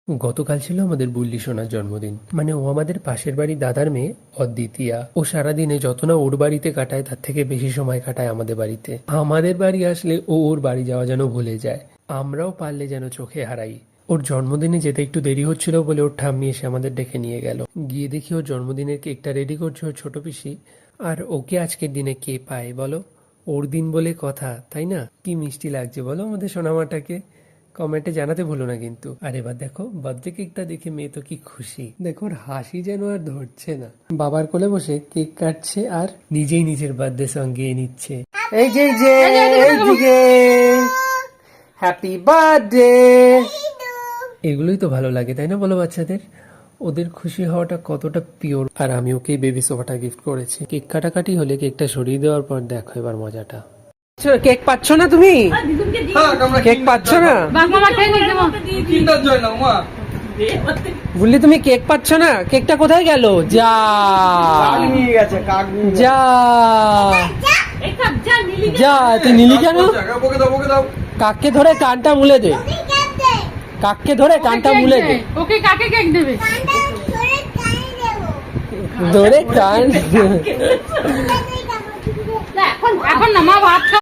গতকাল ছিল আমাদের বুল্লি সোনার জন্মদিন। মানে ও আমাদের পাশের বাড়ির দাদার মেয়ে অদ্বিতীয়া। ও সারাদিনে যত না ওর বাড়িতে কাটায় তার থেকে বেশি সময় কাটায় আমাদের বাড়িতে। আমাদের বাড়ি আসলে ও ওর বাড়ি যাওয়া যেন ভুলে যায়, আমরাও পারলে যেন চোখে হারাই। ওর জন্মদিনে যেতে একটু দেরি হচ্ছিল বলে ওর ঠাম্মি এসে আমাদের ডেকে নিয়ে গেল। গিয়ে দেখি ওর জন্মদিনের কেকটা রেডি করছে ওর ছোট পিসি। আর ওকে আজকের দিনে কে পায় বলো? ওর দিন বলে কথা, তাই না? কি মিষ্টি লাগছে বলো আমাদের সোনামাটাকে। কমেন্টে জানাতে ভুলো না কিন্তু। আর এবার দেখো বার্থডে কেকটা দেখে মেয়ে তো কি খুশি, দেখো ওর হাসি যেন আর ধরছে না। বাবার কোলে বসে কেক কাটছে আর নিজেই নিজের বার্থডে সং গেয়ে নিচ্ছে। এই যে এইদিকে হ্যাপি বার্থডে। এগুলোই তো ভালো লাগে, তাই না বলো বাচ্চাদের? ওদের খুশি হওয়াটা কতটা পিওর। আর আমি ওকে বেবি সোফাটা গিফট করেছি। কেক কাটাকাটি হলে কেকটা সরিয়ে দেওয়ার পর দেখো এবার মজাটা। কেক পাচ্ছ না তুমি? কেক পাচ্ছ না? বললি তুমি কেক পাচ্ছ না? কেকটা কোথায় গেল? যা যা যা, তুই নিলি কেন? কাককে ধরে কানটা মুলে দে, কাককে ধরে কানটা মুলে দে। ওকে কাকে কেক দেবে? ধরে কান। এখন না মা ভাত